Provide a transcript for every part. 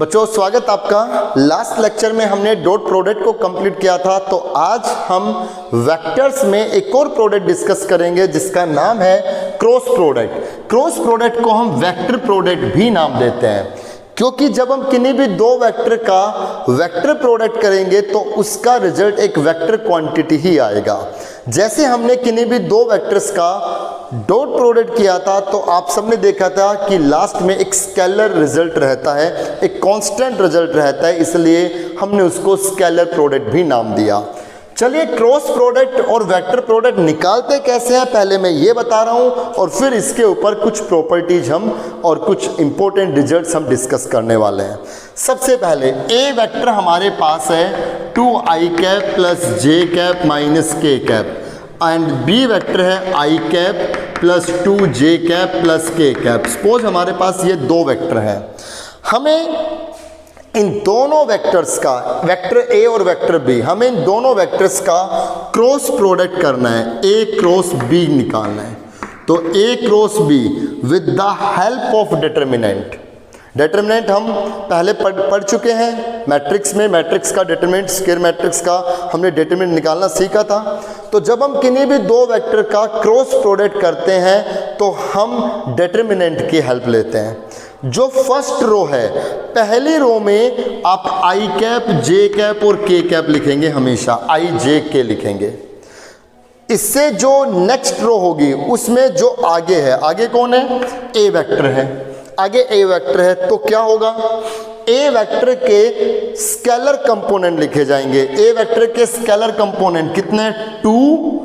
बच्चों स्वागत आपका। लास्ट लेक्चर में हमने डॉट प्रोडक्ट को कंप्लीट किया था, तो आज हम वेक्टर्स में एक और प्रोडक्ट डिस्कस करेंगे जिसका नाम है क्रॉस प्रोडक्ट। क्रॉस प्रोडक्ट को हम वेक्टर प्रोडक्ट भी नाम देते हैं, क्योंकि जब हम किन्हीं भी दो वेक्टर का वेक्टर प्रोडक्ट करेंगे तो उसका रिजल्ट एक वेक्टर क्वांटिटी ही आएगा। जैसे हमने किन्हीं भी दो वेक्टर्स का डॉट प्रोडक्ट किया था तो आप सबने देखा था कि लास्ट में एक स्केलर रिजल्ट रहता है, एक कांस्टेंट रिजल्ट रहता है, इसलिए हमने उसको स्केलर प्रोडक्ट भी नाम दिया। चलिए क्रॉस प्रोडक्ट और वेक्टर प्रोडक्ट निकालते कैसे हैं पहले मैं ये बता रहा हूं, और फिर इसके ऊपर कुछ प्रॉपर्टीज हम और कुछ इंपॉर्टेंट रिजल्ट्स हम डिस्कस करने वाले हैं। सबसे पहले ए वेक्टर हमारे पास है 2i कैप प्लस जे कैप माइनस के कैप, एंड बी वेक्टर है i cap plus 2j cap plus के कैप। सपोज हमारे पास ये दो वेक्टर हैं, हमें इन दोनों वेक्टर्स का, वेक्टर ए और वेक्टर बी, हमें इन दोनों वेक्टर्स का क्रॉस प्रोडक्ट करना है, ए क्रॉस बी निकालना है। तो A cross B with the help of determinant. Determinant हम पहले पढ़ चुके हैं मैट्रिक्स में, मैट्रिक्स का डिटर्मिनेंट, स्क्वायर मैट्रिक्स का हमने डिटर्मिनेंट निकालना सीखा था। तो जब हम किन्हीं भी दो वेक्टर का क्रॉस प्रोडक्ट करते हैं तो हम डिटर्मिनेंट की हेल्प लेते हैं। जो फर्स्ट रो है, पहली रो में आप आई कैप, जे कैप और के कैप लिखेंगे, हमेशा आई जे के लिखेंगे। इससे जो नेक्स्ट रो होगी उसमें जो आगे है, आगे कौन है? ए वेक्टर है, आगे ए वेक्टर है, तो क्या होगा? ए वेक्टर के स्केलर कंपोनेंट लिखे जाएंगे। ए वेक्टर के स्केलर कंपोनेंट कितने? 2,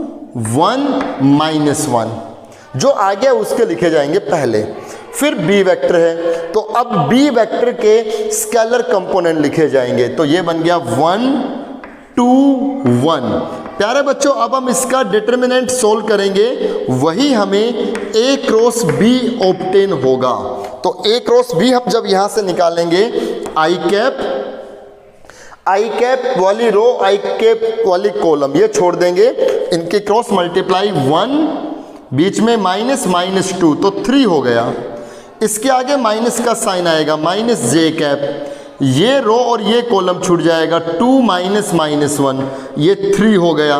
1, -1, जो आगे उसके लिखे जाएंगे पहले। फिर बी वेक्टर है, तो अब बी वेक्टर के स्केलर कंपोनेंट लिखे जाएंगे, तो ये बन गया 1, 2, 1। प्यारे बच्चों, अब हम इसका डिटर्मिनेंट सोल्व करेंगे, वही हमें ए क्रॉस बी ऑब्टेन होगा। तो ए क्रॉस बी हम जब यहां से निकालेंगे, आई कैप वाली रो, आई कैप वाली कॉलम ये छोड़ देंगे, इनके क्रॉस मल्टीप्लाई 1, बीच में -2, तो 3 हो गया। इसके आगे माइनस का साइन आएगा, माइनस जे कैप, ये रो और ये कॉलम छूट जाएगा, 2 -1, ये 3 हो गया,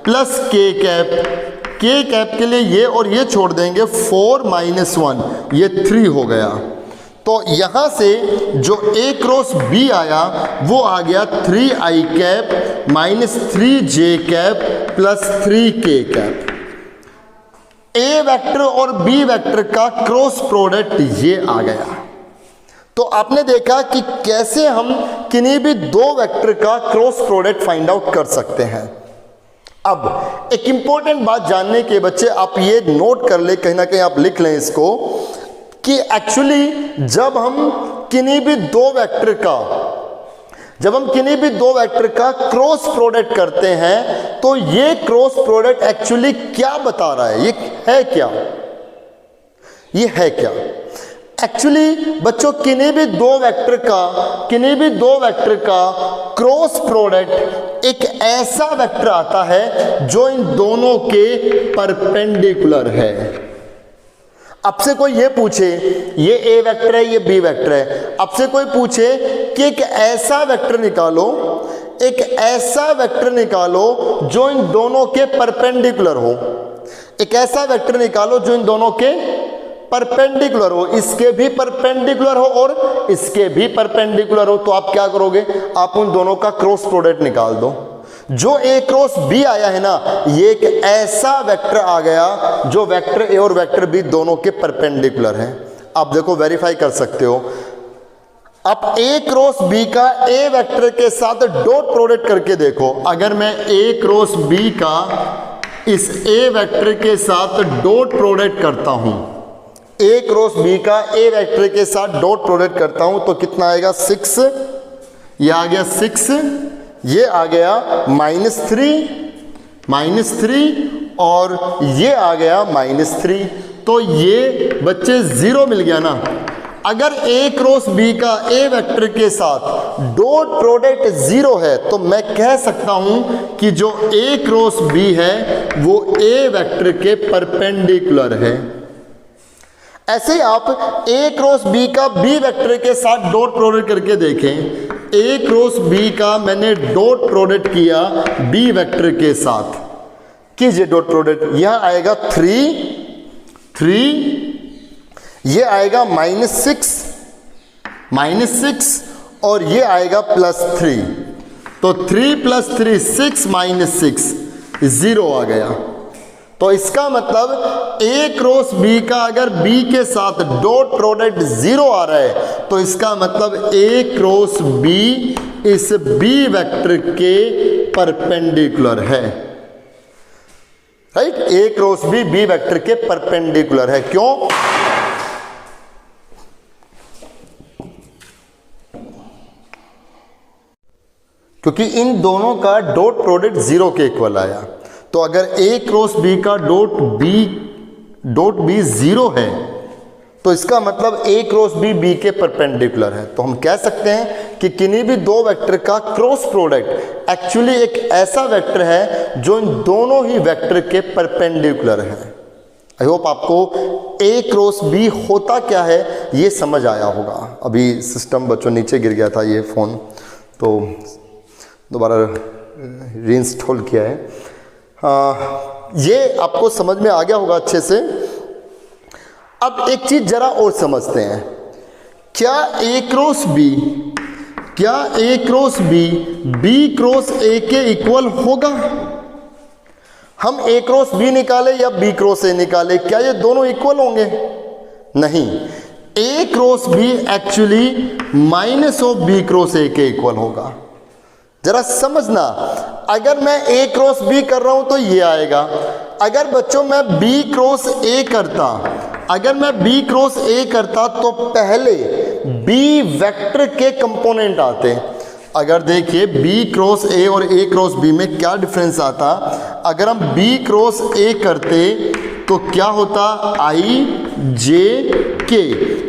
प्लस के कैप के लिए ये और ये छोड़ देंगे, 4 -1, ये 3 हो गया। तो यहां से जो ए क्रॉस बी आया वो आ गया 3i cap -3j cap plus 3k cap. A vector और बी वेक्टर का क्रॉस प्रोडक्ट ये आ गया। तो आपने देखा कि कैसे हम किन्हीं भी दो वेक्टर का क्रॉस प्रोडक्ट फाइंड आउट कर सकते हैं। अब एक इंपॉर्टेंट बात जानने के बच्चे आप ये नोट कर ले, कहीं ना कहीं आप लिख लें इसको, कि एक्चुअली जब हम किन्हीं भी दो वेक्टर का क्रॉस प्रोडक्ट करते हैं तो ये क्रॉस प्रोडक्ट एक्चुअली क्या बता रहा है? ये है क्या? एक्चुअली बच्चों किन्हीं भी दो वेक्टर का क्रॉस प्रोडक्ट एक ऐसा वेक्टर आता है जो इन दोनों के परपेंडिकुलर है। आपसे कोई ये पूछे, ये ए वेक्टर है, ये बी वेक्टर है, आपसे कोई पूछे कि एक ऐसा वेक्टर निकालो जो इन दोनों के परपेंडिकुलर हो, एक ऐसा वेक्टर निकालो जो इन दोनों के परपेंडिकुलर हो, इसके भी परपेंडिकुलर हो और इसके भी परपेंडिकुलर हो। तो आप क्या करोगे? आप उन दोनों का क्रॉस प्रोडक्ट निकाल दो। जो ए क्रॉस बी आया है ना, ये एक ऐसा वेक्टर आ गया जो वेक्टर ए और वेक्टर बी दोनों के परपेंडिकुलर है। आप देखो, वेरीफाई कर सकते हो। अब ए क्रॉस बी का ए वेक्टर के साथ डॉट प्रोडक्ट करके देखो। अगर मैं ए क्रॉस बी का इस ए वेक्टर के साथ डॉट प्रोडक्ट करता हूं, ए क्रॉस बी का ए वेक्टर के साथ डॉट प्रोडक्ट करता हूं, तो कितना आएगा? 6, ये आ गया 6, ये आ गया -3 और ये आ गया -3, तो ये बच्चे 0 मिल गया ना। अगर ए क्रॉस बी का ए वेक्टर के साथ डॉट प्रोडक्ट 0 है तो मैं कह सकता हूं कि जो ए क्रॉस बी है वो ए वेक्टर के परपेंडिकुलर है। ऐसे ही आप ए क्रॉस बी का बी वेक्टर के साथ डॉट प्रोडक्ट करके देखें। ए क्रॉस बी का मैंने डॉट प्रोडक्ट किया बी वेक्टर के साथ, कीजिए डॉट प्रोडक्ट। यह आएगा 3, ये आएगा -6 और ये आएगा +3। तो 3 + 3 6 -6 0 आ गया। तो इसका मतलब ए क्रॉस बी का अगर बी के साथ डॉट प्रोडक्ट 0 आ रहा है तो इसका मतलब ए क्रॉस बी इस बी वेक्टर के परपेंडिकुलर है, राइट। ए क्रॉस बी बी वेक्टर के परपेंडिकुलर है। क्यों? क्योंकि इन दोनों का डॉट प्रोडक्ट 0 के इक्वल आया। तो अगर ए क्रॉस बी का डॉट बी 0 है तो इसका मतलब ए क्रॉस बी बी के परपेंडिकुलर है। तो हम कह सकते हैं कि किन्हीं भी दो वेक्टर का क्रॉस प्रोडक्ट एक्चुअली एक ऐसा वेक्टर है जो इन दोनों ही वेक्टर के परपेंडिकुलर है। आई होप आपको ए क्रॉस बी होता क्या है ये समझ आया होगा। अभी सिस्टम बच्चों नीचे गिर गया था ये फ़ोन, तो दोबारा रीइंस्टॉल किया है। ये आपको समझ में आ गया होगा अच्छे से। अब एक चीज जरा और समझते हैं, क्या A cross B B cross A के इक्वल होगा? हम ए क्रॉस बी निकाले या बी क्रॉस ए निकाले, क्या ये दोनों इक्वल होंगे? नहीं, A cross B actually minus of B cross A के इक्वल होगा। जरा समझना, अगर मैं ए क्रॉस बी कर रहा हूं तो ये आएगा। अगर बच्चों मैं बी क्रॉस ए करता तो पहले बी वेक्टर के कंपोनेंट आते। अगर देखिए बी क्रॉस ए और ए क्रॉस बी में क्या डिफरेंस आता, अगर हम बी क्रॉस ए करते तो क्या होता, आई जे के,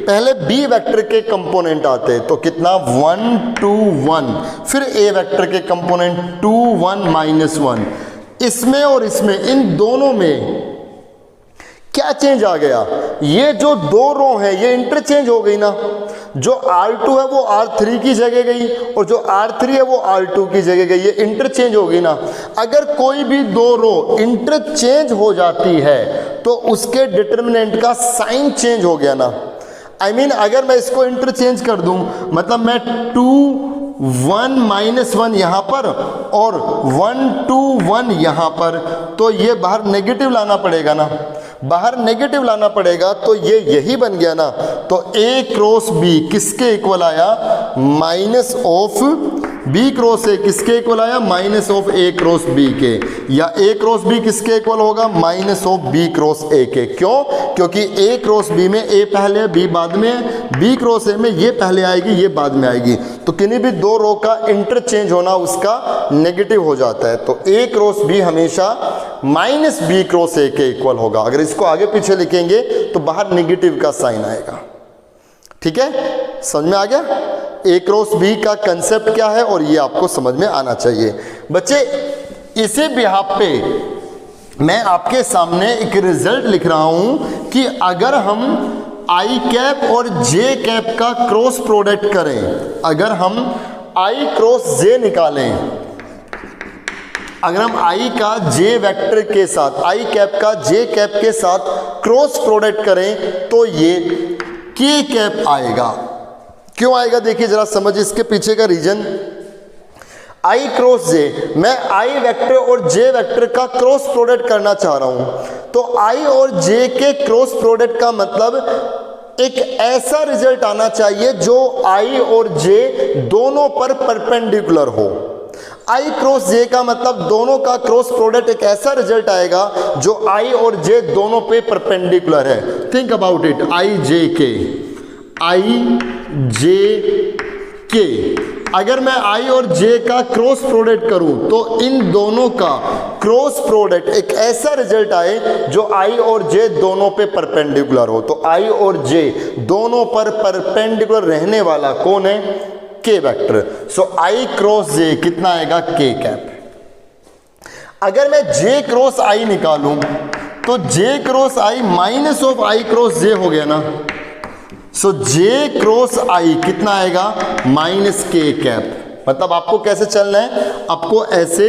पहले बी वेक्टर के कंपोनेंट आते तो कितना 1 2 1, फिर ए वेक्टर के कंपोनेंट 2 1 -1। इसमें और इसमें इन दोनों में क्या चेंज आ गया? ये जो दो रो है ये इंटरचेंज हो गई ना। जो R2 है वो R3 की जगह गई और जो R3 है वो R2 की जगह गई, ये इंटरचेंज हो गई ना। अगर कोई भी दो रो इंटरचेंज हो जाती है तो उसके डिटर्मिनेंट का साइन चेंज हो गया ना। आई मीन अगर मैं इसको इंटरचेंज कर दूं, मतलब मैं 2 1 -1 यहां पर और 1 2 1 यहां पर, तो ये बाहर नेगेटिव लाना पड़ेगा ना, बाहर नेगेटिव लाना पड़ेगा, तो ये यही बन गया ना। तो ए क्रॉस बी किसके इक्वल आया? Minus of B cross A किसके इक्वल आया? Minus of A cross B के। या ए क्रॉस बी किसके इक्वल होगा? Minus of B cross A के। क्यों? क्योंकि ए क्रॉस बी में ए पहले बी बाद में, बी क्रॉस ए में ये पहले आएगी ये बाद में आएगी। तो किन्हीं भी दो रो का इंटरचेंज होना उसका नेगेटिव हो जाता है। तो ए क्रॉस बी हमेशा माइनस बी क्रॉस ए के इक्वल होगा। अगर इसको आगे पीछे लिखेंगे तो बाहर नेगेटिव का साइन आएगा। ठीक है, समझ में आ गया ए क्रॉस बी का कंसेप्ट क्या है, और ये आपको समझ में आना चाहिए बच्चे। इसी बिहाफ पे मैं आपके सामने एक रिजल्ट लिख रहा हूं कि अगर हम आई कैप और जे कैप का क्रॉस प्रोडक्ट करें, अगर हम आई क्रॉस जे निकालें, अगर हम आई का जे वेक्टर के साथ, आई कैप का जे कैप के साथ क्रॉस प्रोडक्ट करें तो ये के कैप आएगा। क्यों आएगा? देखिए जरा समझ इसके पीछे का रीजन। आई क्रॉस जे, मैं आई वेक्टर और जे वेक्टर का क्रॉस प्रोडक्ट करना चाह रहा हूं, तो आई और जे के क्रॉस प्रोडक्ट का मतलब एक ऐसा रिजल्ट आना चाहिए जो आई और जे दोनों पर परपेंडिकुलर हो। आई क्रॉस जे का मतलब दोनों का क्रॉस प्रोडक्ट एक ऐसा रिजल्ट आएगा जो आई और जे दोनों पे परपेंडिकुलर है। थिंक अबाउट इट, आई जे के, अगर मैं आई और जे का क्रॉस प्रोडक्ट करूं तो इन दोनों का क्रॉस प्रोडक्ट एक ऐसा रिजल्ट आए जो आई और जे दोनों पे परपेंडिकुलर हो। तो आई और जे दोनों पर परपेंडिकुलर रहने वाला कौन है? के वेक्टर। सो आई क्रॉस जे कितना आएगा? के कैप। अगर मैं जे क्रॉस आई निकालूं तो J cross I minus of I cross J हो गया ना। सो जे क्रॉस आई कितना आएगा, माइनस के कैप। मतलब आपको कैसे चलना है, आपको ऐसे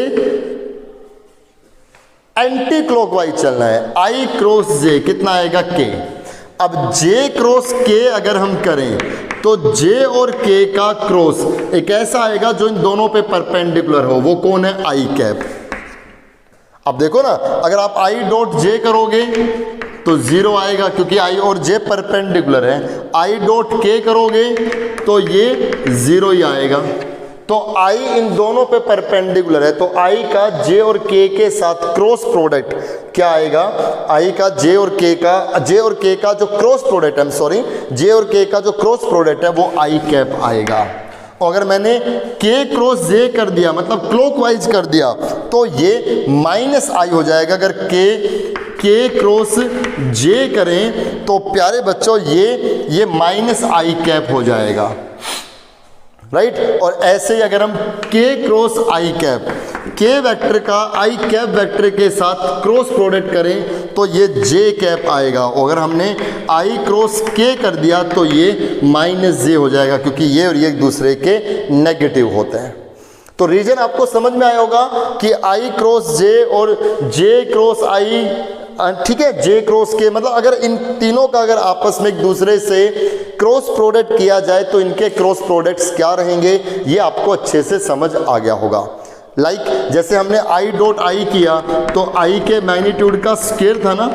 एंटी क्लॉकवाइज चलना है। आई क्रॉस जे कितना आएगा, के। अब जे क्रॉस के अगर हम करें तो जे और के का क्रॉस एक ऐसा आएगा जो इन दोनों पे परपेंडिकुलर हो, वो कौन है, आई कैप। अब देखो ना, अगर आप आई डॉट जे करोगे तो 0 आएगा क्योंकि आई और जे परपेंडिकुलर है। आई डॉट के करोगे तो ये 0 ही आएगा। तो आई इन दोनों पे परपेंडिकुलर है, तो आई का जे और के साथ क्रॉस प्रोडक्ट क्या आएगा, आई का जे और के का जो क्रॉस प्रोडक्ट है, सॉरी, जे और के का जो क्रॉस प्रोडक्ट है वो आई कैप आएगा। और अगर मैंने के क्रॉस जे कर दिया, मतलब क्लॉकवाइज कर दिया, तो ये माइनस आई हो जाएगा। अगर के क्रॉस जे करें तो प्यारे बच्चों ये माइनस आई कैप हो जाएगा, राइट। और ऐसे ही अगर हम के क्रॉस आई कैप, के वेक्टर का आई कैप वेक्टर के साथ क्रॉस प्रोडक्ट करें तो ये जे कैप आएगा। और अगर हमने आई क्रॉस के कर दिया तो ये माइनस जे हो जाएगा, क्योंकि ये और ये एक दूसरे के नेगेटिव होते हैं। तो रीजन आपको समझ में आया होगा कि आई क्रॉस जे और जे क्रॉस आई, ठीक है, जे क्रॉस के, मतलब अगर इन तीनों का अगर आपस में एक दूसरे से क्रॉस प्रोडक्ट किया जाए तो इनके क्रॉस प्रोडक्ट्स क्या रहेंगे, ये आपको अच्छे से समझ आ गया होगा। जैसे हमने आई डॉट आई किया तो आई के मैग्नीट्यूड का स्केयर था ना,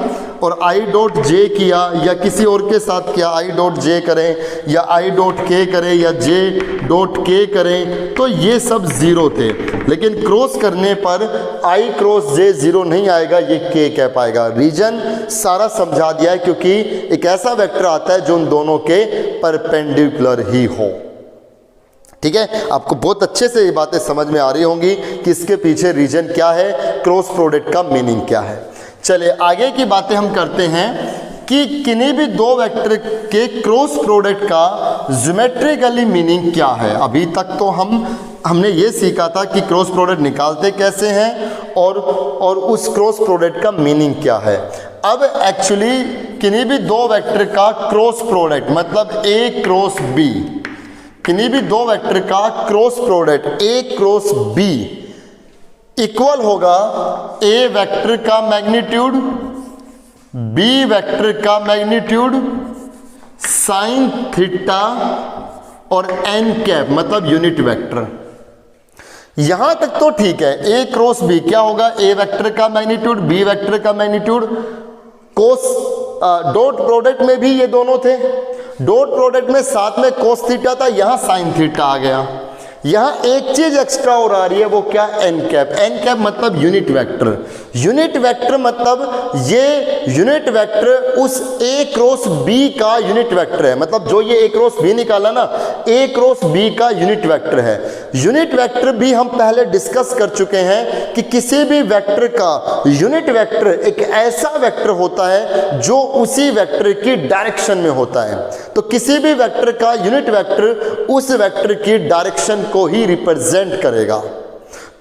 और आई डॉट जे किया या किसी और के साथ किया, आई डॉट जे करें या आई डॉट के करें या जे डॉट के करें, तो ये सब 0 थे। लेकिन क्रॉस करने पर आई क्रॉस जे 0 नहीं आएगा, ये के कैप आएगा। रीजन सारा समझा दिया है, क्योंकि एक ऐसा वेक्टर आता है जो उन दोनों के परपेंडिकुलर ही हो। ठीक है, आपको बहुत अच्छे से ये बातें समझ में आ रही होंगी कि इसके पीछे रीजन क्या है, क्रॉस प्रोडक्ट का मीनिंग क्या है। चलिए आगे की बातें हम करते हैं कि किन्हीं भी दो वेक्टर के क्रॉस प्रोडक्ट का ज्योमेट्रिकली मीनिंग क्या है। अभी तक तो हमने ये सीखा था कि क्रॉस प्रोडक्ट निकालते कैसे हैं और उस क्रॉस प्रोडक्ट का मीनिंग क्या है। अब एक्चुअली किन्हीं भी दो वेक्टर का क्रॉस प्रोडक्ट मतलब ए क्रॉस बी, किन्हीं भी दो वेक्टर का cross product A cross B equal होगा ए वेक्टर का मैग्नीट्यूड, बी वेक्टर का मैग्नीट्यूड, साइन थीटा और एन कैप मतलब यूनिट वेक्टर। यहां तक तो ठीक है। ए क्रॉस बी क्या होगा, ए वेक्टर का मैग्नीट्यूड, बी वेक्टर का मैग्नीट्यूड। कोस डॉट प्रोडक्ट में भी ये दोनों थे, डॉट प्रोडक्ट में साथ में कोस थीटा था, यहां साइन थीटा आ गया। यहां एक चीज एक्स्ट्रा और आ रही है, वो क्या, एन कैप। एन कैप मतलब यूनिट वेक्टर। यूनिट वेक्टर मतलब ये यूनिट वेक्टर उस ए क्रॉस बी का यूनिट वेक्टर है। मतलब जो ये ए क्रॉस बी निकाला ना, ए क्रॉस बी का यूनिट वेक्टर है। यूनिट वेक्टर भी हम पहले डिस्कस कर चुके हैं कि किसी भी वेक्टर का यूनिट वेक्टर एक ऐसा वेक्टर होता है जो उसी वेक्टर की डायरेक्शन में होता है। तो किसी भी वेक्टर का यूनिट वेक्टर उस वेक्टर की डायरेक्शन को ही रिप्रेजेंट करेगा।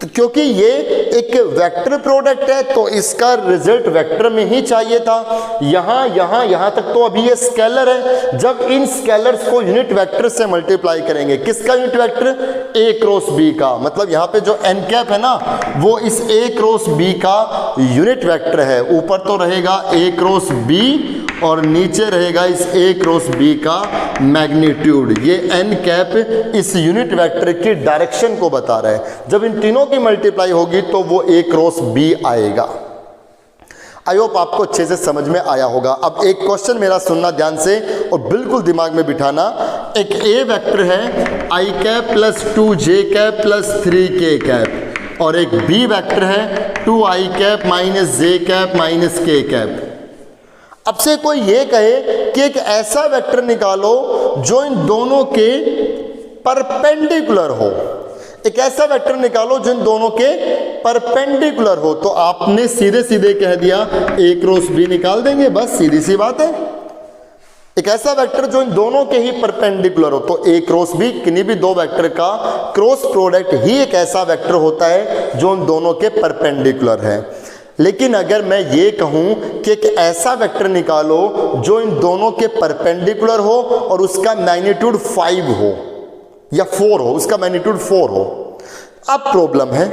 तो क्योंकि ये एक वेक्टर प्रोडक्ट है तो इसका रिजल्ट वेक्टर में ही चाहिए था। यहां तक तो अभी ये स्केलर है। जब इन स्केलर्स को यूनिट वेक्टर से मल्टीप्लाई करेंगे, किसका यूनिट वेक्टर, ए क्रॉस बी का, मतलब यहां पे जो एन कैप है ना वो इस ए क्रॉस बी का यूनिट वेक्टर है। ऊपर तो रहेगा ए क्रॉस बी और नीचे रहेगा इस ए क्रॉस बी का मैग्नीट्यूड। ये एन कैप इस यूनिट वेक्टर की डायरेक्शन को बता रहा है। जब इन तीनों की मल्टीप्लाई होगी तो वो ए क्रॉस बी आएगा। आई होप आपको अच्छे से समझ में आया होगा। अब एक क्वेश्चन मेरा सुनना ध्यान से और बिल्कुल दिमाग में बिठाना। एक ए वेक्टर है I cap plus 2j cap plus 3k cap और एक बी वेक्टर है 2i cap minus j cap minus k cap. अब से कोई ये कहे कि एक ऐसा वेक्टर निकालो जो इन दोनों के परपेंडिकुलर हो, एक ऐसा वेक्टर निकालो जो इन दोनों के परपेंडिकुलर हो। तो आपने सीधे सीधे कह दिया ए क्रॉस बी निकाल देंगे, बस सीधी सी बात है। एक ऐसा वेक्टर जो इन दोनों के ही परपेंडिकुलर हो, तो ए क्रॉस बी किन्हीं भी दो वेक्टर का क्रॉस प्रोडक्ट ही एक ऐसा वेक्टर होता है जो इन दोनों के परपेंडिकुलर है। लेकिन अगर मैं ये कहूं कि एक ऐसा वेक्टर निकालो जो इन दोनों के परपेंडिकुलर हो और उसका मैग्नीट्यूड 5 हो या 4 हो, उसका मैग्नीट्यूड 4 हो, अब प्रॉब्लम है।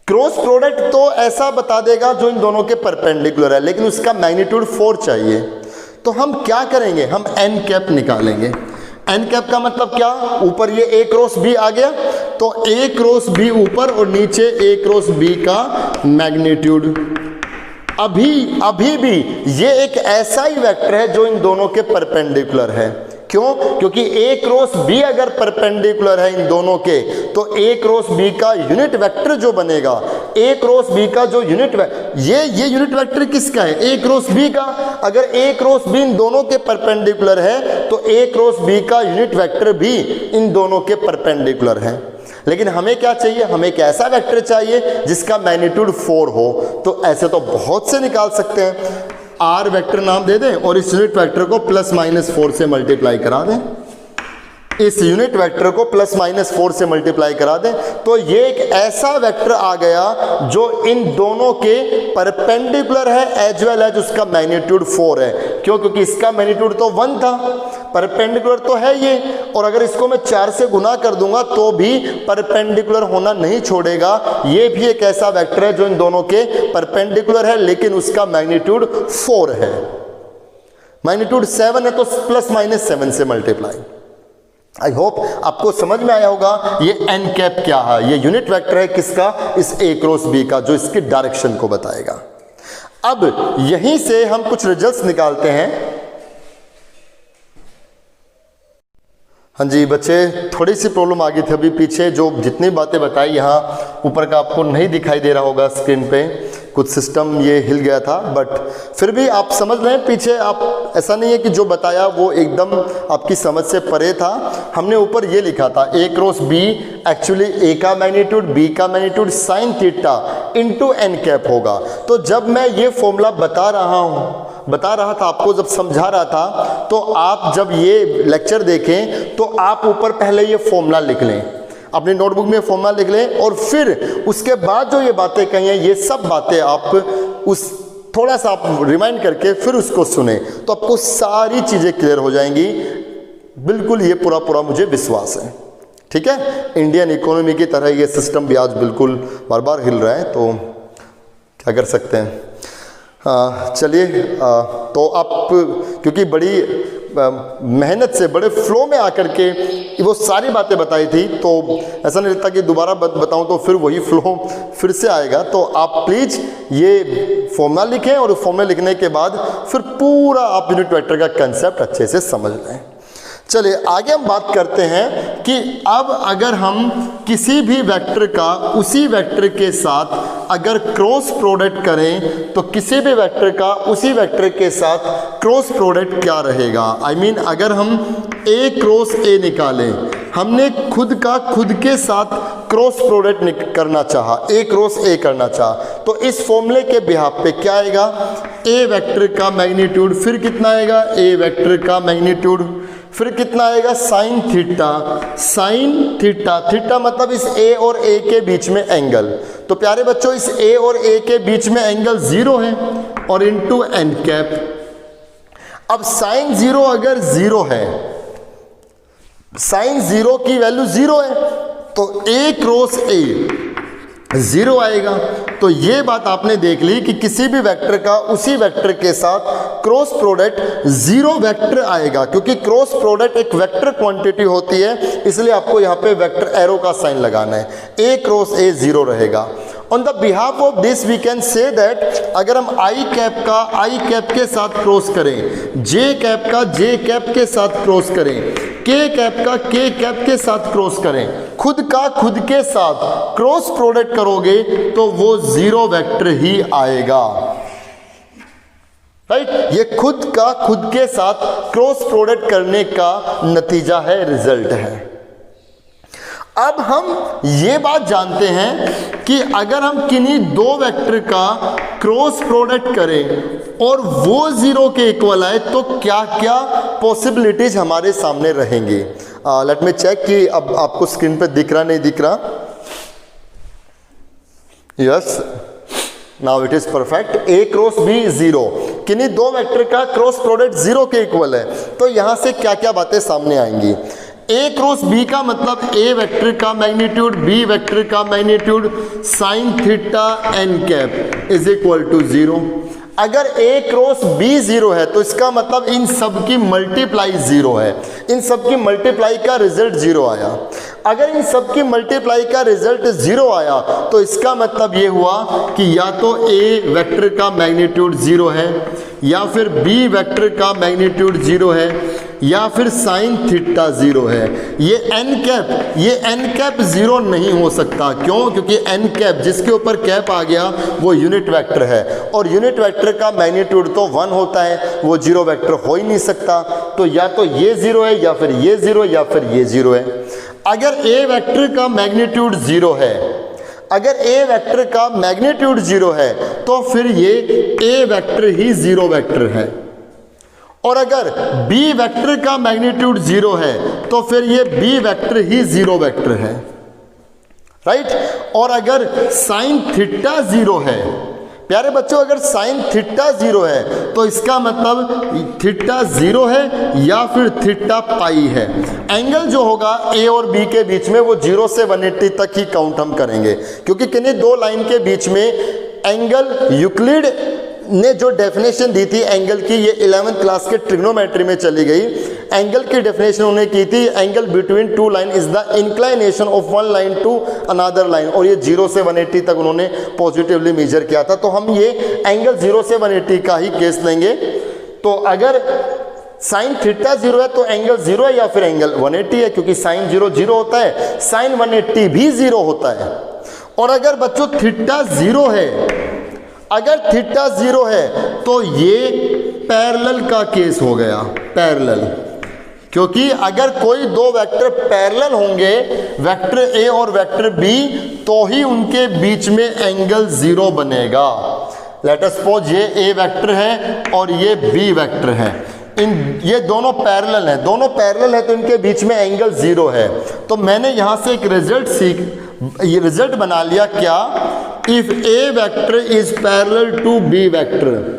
क्रॉस प्रोडक्ट तो ऐसा बता देगा जो इन दोनों के परपेंडिकुलर है, लेकिन उसका मैग्नीट्यूड 4 चाहिए। तो हम क्या करेंगे, हम एन कैप निकालेंगे। एन कैप का मतलब क्या, ऊपर ये ए क्रॉस बी आ गया, तो ए क्रॉस बी ऊपर और नीचे ए क्रॉस बी का मैग्नीट्यूड। अभी भी ये एक ऐसा ही वेक्टर है जो इन दोनों के परपेंडिकुलर है। क्यों? क्योंकि ए क्रॉस बी अगर परपेंडिकुलर है इन दोनों के, तो ए क्रॉस बी का यूनिट वेक्टर जो बनेगा, ए क्रॉस बी का जो यूनिट ये यूनिट वेक्टर किसका है, ए क्रॉस बी का। अगर ए क्रॉस बी इन दोनों के परपेंडिकुलर है तो ए क्रॉस बी का यूनिट वेक्टर भी इन दोनों के परपेंडिकुलर है। लेकिन हमें क्या चाहिए, हमें एक ऐसा वेक्टर चाहिए जिसका मैग्नीट्यूड 4 हो। तो ऐसे तो बहुत से निकाल सकते हैं। आर वेक्टर नाम दे दें और इस यूनिट वेक्टर को +-4 से मल्टीप्लाई करा दें, इस यूनिट वेक्टर को +-4 से मल्टीप्लाई करा दें, तो ये एक ऐसा वेक्टर आ गया जो इन दोनों के परपेंडिकुलर है एज वेल एज उसका मैग्नीट्यूड 4 है। क्यों? क्योंकि इसका मैग्नीट्यूड तो 1 था, परपेंडिकुलर तो है ये, और अगर इसको मैं 4 से गुना कर दूंगा तो भी परपेंडिकुलर होना नहीं छोड़ेगा। ये भी एक ऐसा वेक्टर है जो इन दोनों के परपेंडिकुलर है लेकिन उसका मैग्नीट्यूड 4 है। मैग्नीट्यूड 7 है तो +-7 से मल्टीप्लाई। आई होप आपको समझ में आया होगा ये एन कैप क्या है। ये यूनिट वेक्टर है किसका, इस ए क्रॉस बी का, जो इसकी डायरेक्शन को बताएगा। अब यहीं से हम कुछ रिजल्ट्स निकालते हैं। हाँ जी बच्चे, थोड़ी सी प्रॉब्लम आ गई थी अभी पीछे, जो जितनी बातें बताई यहाँ ऊपर का आपको नहीं दिखाई दे रहा होगा स्क्रीन पे, कुछ सिस्टम ये हिल गया था, बट फिर भी आप समझ लें पीछे। आप ऐसा नहीं है कि जो बताया वो एकदम आपकी समझ से परे था। हमने ऊपर ये लिखा था A cross B, actually A का मैग्नीट्यूड, बी का magnitude sin theta into n cap होगा। तो जब मैं ये फॉर्मूला बता रहा था आपको, जब समझा रहा था, तो आप जब ये लेक्चर देखें तो आप ऊपर पहले ये फॉर्मूला लिख लें, अपनी नोटबुक में फॉर्मूला लिख लें, और फिर उसके बाद जो ये बातें कही हैं ये सब बातें आप उस थोड़ा सा आप रिमाइंड करके फिर उसको सुने तो आपको सारी चीज़ें क्लियर हो जाएंगी। बिल्कुल ये पूरा मुझे विश्वास है। ठीक है, इंडियन इकोनॉमी की तरह ये सिस्टम भी आज बिल्कुल बार बार हिल रहा है, तो क्या कर सकते हैं। चलिए, तो आप क्योंकि बड़ी मेहनत से बड़े फ्लो में आकर के वो सारी बातें बताई थी, तो ऐसा नहीं लगता कि दोबारा बताऊं तो फिर वही फ्लो फिर से आएगा। तो आप प्लीज़ ये फॉर्मूला लिखें और फॉर्मूला लिखने के बाद फिर पूरा आप यूनिट वेक्टर का कंसेप्ट अच्छे से समझ लें। चलिए आगे हम बात करते हैं कि अब अगर हम किसी भी वेक्टर का उसी वेक्टर के साथ अगर क्रॉस प्रोडक्ट करें तो किसी भी वेक्टर का उसी वेक्टर के साथ क्रॉस प्रोडक्ट क्या रहेगा। आई मीन अगर हम ए क्रॉस ए निकालें, हमने खुद का खुद के साथ क्रॉस प्रोडक्ट करना चाहा, ए क्रॉस ए करना चाहा, तो इस फॉर्मूले के बिहाफ पे क्या आएगा, ए वेक्टर का मैग्नीट्यूड, फिर कितना आएगा ए वेक्टर का मैग्नीट्यूड, फिर कितना आएगा साइन थीटा, थीटा मतलब इस ए और ए के बीच में एंगल। तो प्यारे बच्चों इस ए और ए के बीच में एंगल 0 है और इनटू एन कैप। अब साइन 0 अगर 0 है, साइन 0 की वैल्यू 0 है, तो ए क्रॉस ए 0 आएगा। तो ये बात आपने देख ली कि किसी भी वेक्टर का उसी वेक्टर के साथ क्रॉस प्रोडक्ट 0 वेक्टर आएगा, क्योंकि क्रॉस प्रोडक्ट एक वेक्टर क्वांटिटी होती है, इसलिए आपको यहाँ पे वेक्टर एरो का साइन लगाना है। ए क्रॉस ए 0 रहेगा। On the behalf of this we can say that अगर हम आई कैप का आई कैप के साथ क्रॉस करें, जे कैप का जे कैप के साथ क्रॉस करें, के कैप का के कैप के साथ क्रॉस करें, खुद का खुद के साथ क्रॉस प्रोडक्ट करोगे तो वो 0 वेक्टर ही आएगा। राइट, ये खुद का खुद के साथ क्रॉस प्रोडक्ट करने का नतीजा है, रिजल्ट है। अब हम ये बात जानते हैं कि अगर हम किन्हीं दो वेक्टर का क्रॉस प्रोडक्ट करें और वो 0 के इक्वल आए तो क्या क्या पॉसिबिलिटीज हमारे सामने रहेंगी। लेट मी चेक कि अब आपको स्क्रीन पे दिख रहा नहीं दिख रहा। Yes, now it is perfect. A cross B 0, किन्हीं दो वेक्टर का क्रॉस प्रोडक्ट 0 के इक्वल है। तो यहां से क्या क्या बातें सामने आएंगी। ए क्रॉस बी का मतलब ए वेक्टर का मैग्नीट्यूड, बी वेक्टर का magnitude sine theta N cap is equal to 0। अगर ए क्रॉस बी 0 है तो इसका मतलब इन सब की मल्टीप्लाई 0 है, इन सब की मल्टीप्लाई का रिजल्ट 0 आया। अगर इन सब की मल्टीप्लाई का रिजल्ट 0 आया तो इसका मतलब ये हुआ कि या तो ए वेक्टर का मैग्नीट्यूड 0 है, या फिर बी वेक्टर का मैग्नीट्यूड 0 है, या फिर साइन थीटा 0 है। ये एन कैप 0 नहीं हो सकता। क्यों? क्योंकि एन कैप जिसके ऊपर कैप आ गया वो यूनिट वेक्टर है, और यूनिट वेक्टर का मैग्नीट्यूड तो 1 होता है, वो 0 वेक्टर हो ही नहीं सकता। तो या तो ये 0 है, या फिर ये 0 है, या फिर ये 0 है। अगर ए वेक्टर का मैग्नीट्यूड 0 है, अगर ए वेक्टर का मैग्नीट्यूड 0 है तो फिर ये ए वेक्टर ही 0 वेक्टर है। और अगर बी वेक्टर का मैग्नीट्यूड 0 है तो फिर ये बी वेक्टर ही 0 वेक्टर है, राइट। और अगर साइन थीटा 0 है, प्यारे बच्चों, अगर साइन थीटा 0 है तो इसका मतलब थीटा 0 है या फिर थीटा पाई है। एंगल जो होगा ए और बी के बीच में वो 0 से 180 तक ही काउंट हम करेंगे, क्योंकि किन्हीं दो लाइन के बीच में एंगल यूक्लिड ने जो डेफिनेशन दी थी एंगल की, ये 11th क्लास के ट्रिग्नोमेट्री में चली गई। एंगल की डेफिनेशन उन्होंने की थी, angle between two line is the inclination of one line to another line, और ये 0 से 180 तक उन्होंने पॉजिटिवली मेजर किया था। तो हम ये एंगल 0 से 180 का ही केस लेंगे। तो अगर साइन थीटा 0 है तो एंगल 0 है या फिर एंगल 180 है, क्योंकि साइन 0 0 होता है, साइन 180 भी 0 होता है। और अगर बच्चों थीटा 0 है, अगर थीटा 0 है तो ये पैरेलल का केस हो गया, पैरेलल। क्योंकि अगर कोई दो वेक्टर पैरेलल होंगे, वेक्टर ए और वेक्टर बी, तो ही उनके बीच में एंगल 0 बनेगा। लेट अस सपोज ये ए वेक्टर है और ये बी वेक्टर है, ये दोनों पैरेलल हैं, दोनों पैरेलल है तो इनके बीच में एंगल 0 है। तो मैंने यहां से एक रिजल्ट बना लिया, क्या? If A vector is parallel to B vector,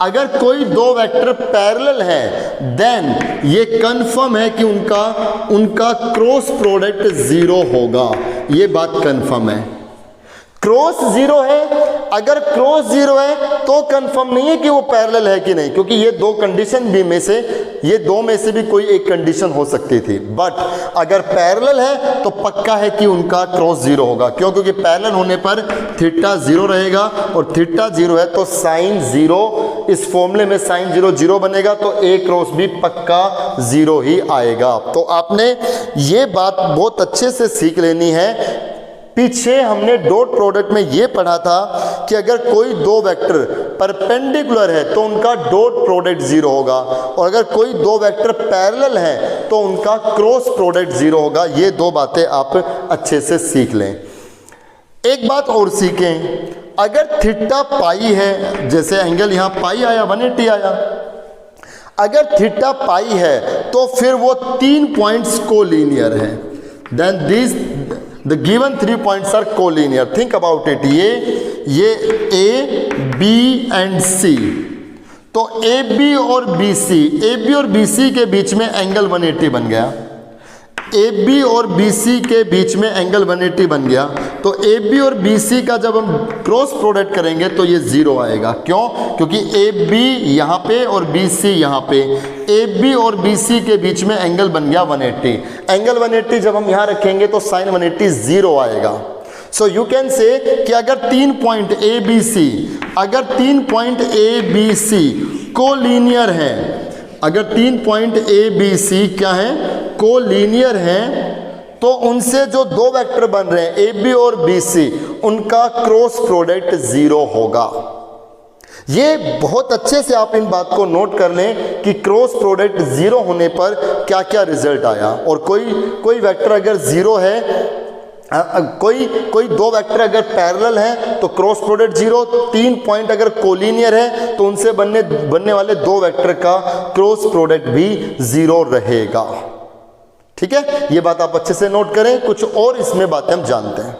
अगर कोई दो वेक्टर पैरेलल है देन ये कंफर्म है कि उनका क्रॉस प्रोडक्ट 0 होगा। ये बात कंफर्म है। क्रॉस 0 है, अगर क्रॉस 0 है तो कंफर्म नहीं है कि वो पैरेलल है कि नहीं, क्योंकि ये दो कंडीशन भी में से, ये दो में से भी कोई एक कंडीशन हो सकती थी। बट अगर पैरेलल है तो पक्का है कि उनका क्रॉस 0 होगा। क्यों? क्योंकि पैरेलल होने पर थीटा 0 रहेगा, और थीटा 0 है तो साइन 0, इस फॉर्मूले में साइन 0 0 बनेगा, तो ए क्रॉस भी पक्का 0 ही आएगा। तो आपने ये बात बहुत अच्छे से सीख लेनी है। पीछे हमने डॉट प्रोडक्ट में ये पढ़ा था कि अगर कोई दो वेक्टर परपेंडिकुलर है तो उनका डॉट प्रोडक्ट 0 होगा, और अगर कोई दो वेक्टर पैरेलल है तो उनका क्रॉस प्रोडक्ट 0 होगा। ये दो बातें आप अच्छे से सीख लें। एक बात और सीखें, अगर थीटा पाई है, जैसे एंगल यहाँ पाई आया, 180 आया, अगर थीटा पाई है तो फिर वो 3 पॉइंट्स कोलिनियर है। Then this The given 3 points are collinear. Think about it. ये A, B and C. तो AB और BC के बीच में एंगल 180 बन गया। AB और BC के बीच में एंगल 180 बन गया। तो AB और BC का जब हम क्रॉस प्रोडक्ट करेंगे तो ये 0 आएगा। क्यों? क्योंकि AB यहाँ पे और BC यहाँ पे, AB और BC के बीच में एंगल बन गया 180। एंगल 180 जब हम यहाँ रखेंगे तो साइन 180 0 आएगा। सो यू कैन से कि अगर 3 पॉइंट ABC कोलिनियर है, अगर 3 पॉइंट ABC क्या है? कोलिनियर हैं, तो उनसे जो दो वेक्टर बन रहे हैं AB और BC, उनका क्रॉस प्रोडक्ट 0 होगा। ये बहुत अच्छे से आप इन बात को नोट कर लें कि क्रॉस प्रोडक्ट 0 होने पर क्या क्या रिजल्ट आया। और कोई वेक्टर अगर 0 है, कोई दो वेक्टर अगर पैरेलल हैं तो क्रॉस प्रोडक्ट 0, 3 पॉइंट अगर कोलिनियर है तो उनसे बनने वाले दो वेक्टर का क्रॉस प्रोडक्ट भी 0 रहेगा। ठीक है, ये बात आप अच्छे से नोट करें। कुछ और इसमें बातें हम जानते हैं।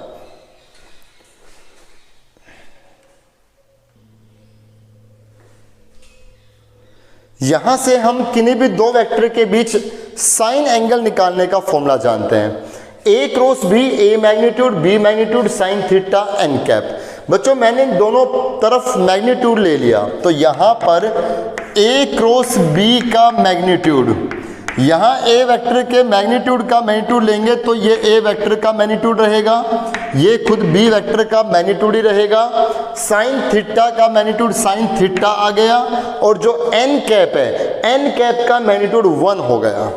यहां से हम किन्हीं भी दो वेक्टर के बीच साइन एंगल निकालने का फॉर्मूला जानते हैं, A cross B, A magnitude B magnitude sine theta N cap. बच्चों मैंने दोनों तरफ मैग्नीट्यूड ले लिया, तो यहां पर ए क्रॉस बी का मैग्नीट्यूड, यहाँ ए वेक्टर के मैग्नीट्यूड का मैग्नीट्यूड लेंगे तो ये ए वेक्टर का मैग्नीट्यूड रहेगा, ये खुद बी वेक्टर का मैग्नीट्यूड ही रहेगा। साइन थीटा का मैग्नीट्यूड साइन थीटा आ गया, और जो एन कैप है, एन कैप का मैग्नीट्यूड 1 हो गया।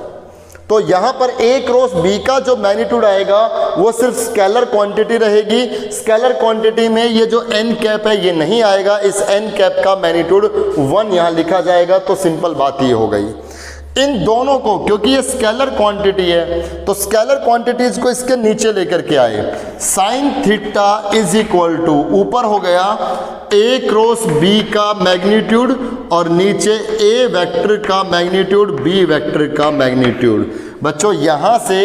तो यहाँ पर ए क्रॉस बी का जो मैग्नीट्यूड आएगा वो सिर्फ स्केलर क्वांटिटी रहेगी। स्केलर क्वांटिटी में ये जो एन कैप है ये नहीं आएगा, इस एन कैप का मैग्नीट्यूड 1 यहाँ लिखा जाएगा। तो सिंपल बात ये हो गई। इन दोनों को, क्योंकि ये स्केलर क्वांटिटी है, तो स्केलर क्वांटिटीज को इसके नीचे लेकर के आए। Sine theta is equal to, ऊपर हो गया ए क्रॉस बी का मैग्नीट्यूड और नीचे ए वेक्टर का मैग्नीट्यूड बी वेक्टर का मैग्नीट्यूड। बच्चों यहाँ से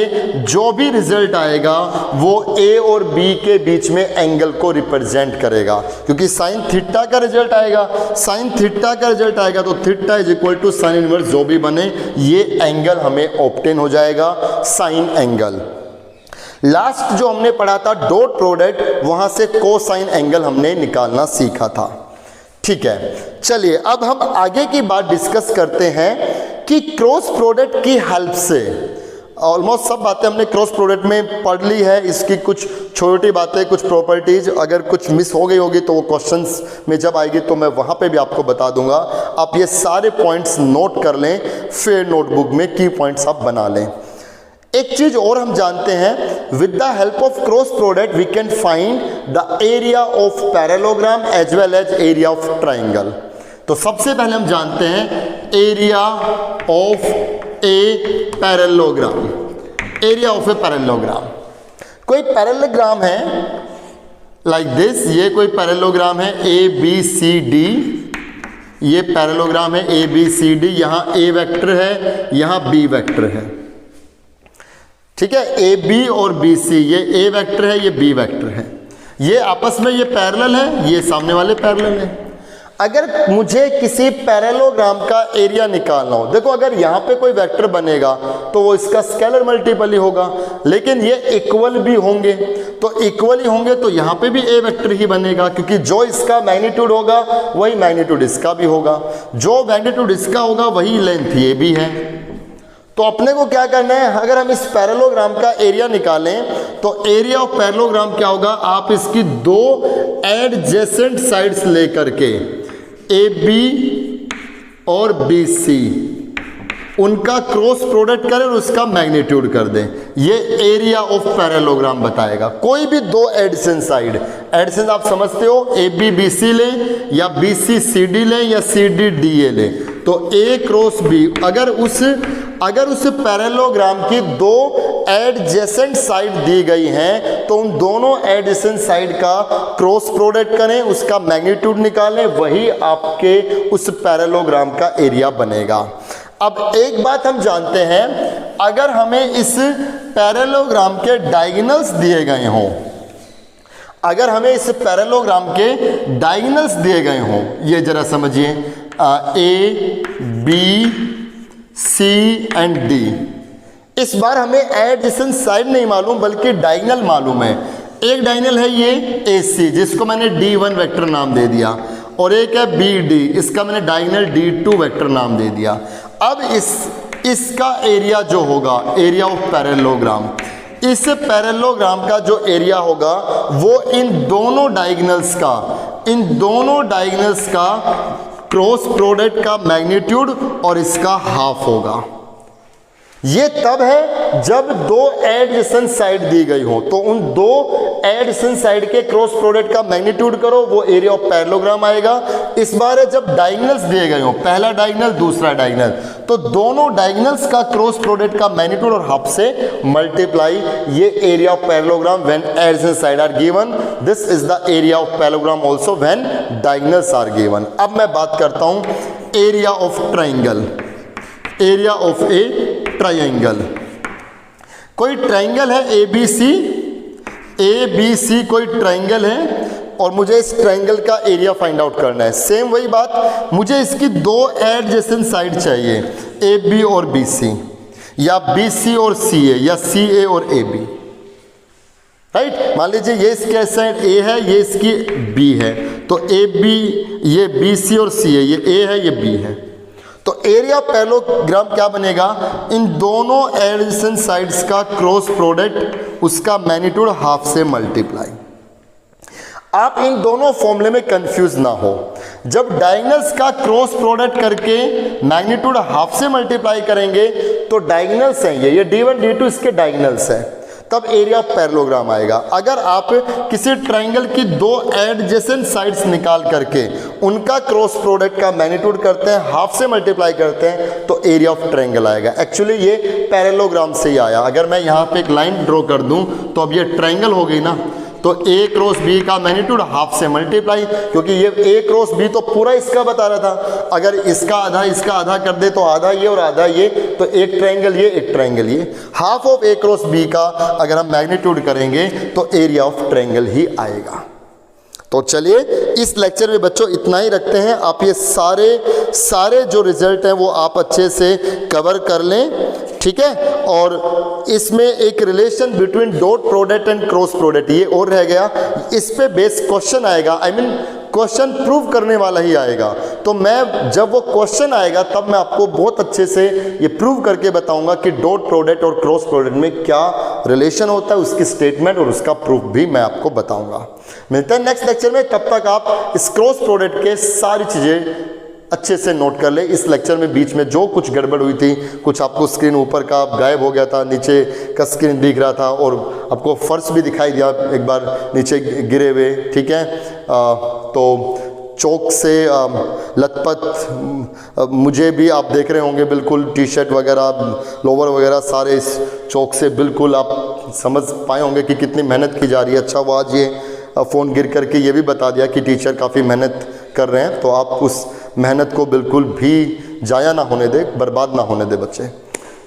जो भी रिजल्ट आएगा वो ए और बी के बीच में एंगल को रिप्रेजेंट करेगा, क्योंकि साइन थीटा का रिजल्ट आएगा, साइन थीटा का रिजल्ट आएगा तो theta is equal to sine inverse जो भी बने ये एंगल हमें ऑब्टेन हो जाएगा, साइन एंगल। लास्ट जो हमने पढ़ा था डॉट प्रोडक्ट, वहां से कोसाइन एंगल हमने निकालना सीखा था। ठीक है, चलिए अब हम आगे की बात डिस्कस करते हैं कि क्रॉस प्रोडक्ट की हेल्प से, ऑलमोस्ट सब बातें हमने क्रॉस प्रोडक्ट में पढ़ ली है। इसकी कुछ छोटी बातें, कुछ प्रॉपर्टीज, अगर कुछ मिस हो गई होगी तो वो क्वेश्चंस में जब आएगी तो मैं वहाँ पे भी आपको बता दूंगा। आप ये सारे पॉइंट्स नोट कर लें, फिर नोटबुक में की पॉइंट्स आप बना लें। एक चीज और हम जानते हैं, with the help of cross product we can find the area of parallelogram as well as area of triangle. तो सबसे पहले हम जानते हैं area of a parallelogram, area of a parallelogram. कोई पैरेललोग्राम है लाइक दिस, ये कोई पैरेललोग्राम है ए बी सी डी, ये पैरेललोग्राम है ए बी सी डी, यहाँ ए वेक्टर है, यहाँ बी वेक्टर है। ठीक है, ए बी और बी सी, ये ए वेक्टर है, ये बी वेक्टर है, ये आपस में ये पैरेलल है, ये सामने वाले पैरेलल है। अगर मुझे किसी पैरेललोग्राम का एरिया निकालना हो, देखो अगर यहाँ पे कोई वेक्टर बनेगा तो वो इसका स्केलर मल्टीपल ही होगा, लेकिन ये इक्वल भी होंगे, तो इक्वल ही होंगे तो यहाँ पे भी ए वेक्टर ही बनेगा, क्योंकि जो इसका मैग्नीट्यूड होगा वही मैग्नीट्यूड इसका भी होगा, जो मैग्नीट्यूड इसका होगा वही लेंथ ये भी है। तो अपने को क्या करना है, अगर हम इस पैरेललोग्राम का एरिया निकालें तो एरिया ऑफ पैरेललोग्राम क्या होगा, आप इसकी दो एडजेसेंट साइड्स लेकर के ए बी और बी सी उनका क्रॉस प्रोडक्ट करें और उसका मैग्नीट्यूड कर दें, ये एरिया ऑफ पैरेललोग्राम बताएगा। कोई भी दो एडजेसेंट साइड, एडजेसेंट आप समझते हो, ए बी बी सी लें या बी सी सी डी लें या सी डी डी ए लें, तो ए क्रॉस बी, अगर उस पैरेललोग्राम की दो एडजेसेंट साइड दी गई हैं तो उन दोनों एडजेसेंट साइड का क्रॉस प्रोडक्ट करें, उसका मैग्नीट्यूड निकालें, वही आपके उस पैरेललोग्राम का एरिया बनेगा। अब एक बात हम जानते हैं, अगर हमें इस पैरेललोग्राम के डायगोनल्स दिए गए हों, अगर हमें इस पैरेललोग्राम के डायगोनल्स दिए गए हों, ये जरा समझिए, A B C and D, इस बार हमें एडजेसेंट साइड नहीं मालूम बल्कि डायगोनल मालूम है। एक डायगोनल है ये ए सी, जिसको मैंने D1 वेक्टर नाम दे दिया, और एक है बी डी, इसका मैंने डायगोनल D2 वेक्टर नाम दे दिया। अब इसका एरिया जो होगा, एरिया ऑफ पैरेललोग्राम, इस पैरेललोग्राम का जो एरिया होगा वो इन दोनों डायगोनल्स का क्रॉस प्रोडक्ट का मैग्नीट्यूड और इसका हाफ होगा। ये तब है जब दो एडजेसेंट साइड दी गई हो, तो उन दो एडजेसेंट साइड के क्रॉस प्रोडक्ट का मैग्नीट्यूड करो, वो एरिया ऑफ पैरेललोग्राम आएगा। इस बार है जब डायगोनल्स दिए गए हो, पहला डायगोनल दूसरा डायगोनल, तो दोनों डायगोनल्स का क्रॉस प्रोडक्ट का मैग्नीट्यूड और हाफ से मल्टीप्लाई, ये area of parallelogram when adjacent side are given. This is the area of parallelogram also when diagonals are given. अब मैं बात करता हूं area of triangle, area of a triangle. कोई ट्राइंगल है ए बी सी कोई ट्राइंगल है, और मुझे इस ट्रायंगल का एरिया फाइंड आउट करना है। सेम वही बात, मुझे इसकी दो एडजेसेंट साइड चाहिए, ए बी और बी सी, या बी सी और सी ए, या सी ए और ए बी, राइट। मान लीजिए ये इसके साइड ए है, ये इसकी बी है, तो ए बी, ये बी सी और सी है, ये ए है, ये बी है। तो एरिया पैरेललोग्राम क्या बनेगा, इन दोनों एडजेसेंट साइड्स का क्रॉस प्रोडक्ट, उसका मैग्नीट्यूड हाफ से मल्टीप्लाई। आप इन दोनों फॉर्मूले में कंफ्यूज ना हो। जब डायगोनल्स का क्रॉस प्रोडक्ट करके मैग्नीट्यूड हाफ से मल्टीप्लाई करेंगे तो डायगोनल्स हैं ये D1 D2 इसके डायगोनल्स हैं, तब एरिया ऑफ पैरेललोग्राम आएगा। अगर आप किसी ट्रायंगल की दो एडजेसेंट साइड्स निकाल करके उनका क्रॉस प्रोडक्ट का मैग्नीट्यूड करते हैं, हाफ से मल्टीप्लाई करते हैं, तो एरिया ऑफ ट्रायंगल आएगा। एक्चुअली ये पैरेललोग्राम से ही आया। अगर मैं यहाँ पे एक लाइन ड्रॉ कर दूं तो अब ये ट्रायंगल हो गई ना, तो ए क्रॉस बी का मैग्नीट्यूड हाफ से मल्टीप्लाई, क्योंकि ये ए क्रॉस बी तो पूरा इसका बता रहा था, अगर इसका आधा कर दे तो आधा ये और आधा ये, तो एक ट्रायंगल ये, एक ट्रायंगल ये। Half of A cross B का अगर हम मैग्नीट्यूड करेंगे तो एरिया ऑफ ट्रायंगल ही आएगा। तो चलिए इस लेक्चर में बच्चों इतना ही रखते हैं। आप ये सारे जो रिजल्ट हैं वो आप अच्छे से कवर कर लें, ठीक है। और इसमें एक relation between dot product and cross product ये और रह गया, इस पे बेस क्वेश्चन आएगा, क्वेश्चन प्रूव करने वाला ही आएगा। तो मैं जब वो क्वेश्चन आएगा तब मैं आपको बहुत अच्छे से ये प्रूव करके बताऊंगा कि डॉट प्रोडक्ट और क्रॉस प्रोडक्ट में क्या रिलेशन होता है, उसकी स्टेटमेंट और उसका प्रूफ भी मैं आपको बताऊंगा। मिलते हैं नेक्स्ट लेक्चर में, तब तक आप इस क्रॉस प्रोडक्ट के सारी चीज़ें अच्छे से नोट कर ले। इस लेक्चर में बीच में जो कुछ गड़बड़ हुई थी, कुछ आपको स्क्रीन ऊपर का गायब हो गया था, नीचे का स्क्रीन दिख रहा था और आपको फर्श भी दिखाई दिया एक बार नीचे गिरे हुए, ठीक है। तो चौक से लथपथ मुझे भी आप देख रहे होंगे, बिल्कुल टी शर्ट वगैरह, लोवर वगैरह सारे इस चौक से बिल्कुल आप समझ पाए होंगे कि कितनी मेहनत की जा रही है। अच्छा वो आज ये फ़ोन गिर करके ये भी बता दिया कि टीचर काफ़ी मेहनत कर रहे हैं, तो आप उस मेहनत को बिल्कुल भी जाया ना होने दे, बर्बाद ना होने दे बच्चे।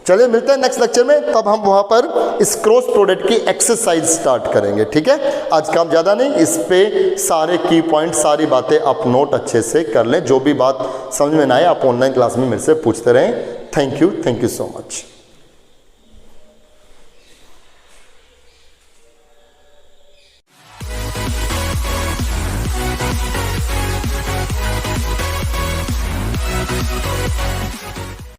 चलिए मिलते हैं नेक्स्ट लेक्चर में, तब हम वहाँ पर इस क्रॉस प्रोडक्ट की एक्सरसाइज स्टार्ट करेंगे, ठीक है। आज काम ज़्यादा नहीं, इस पे सारे की पॉइंट, सारी बातें आप नोट अच्छे से कर लें। जो भी बात समझ में ना आए आप ऑनलाइन क्लास में मेरे से पूछते रहें। Thank you so much.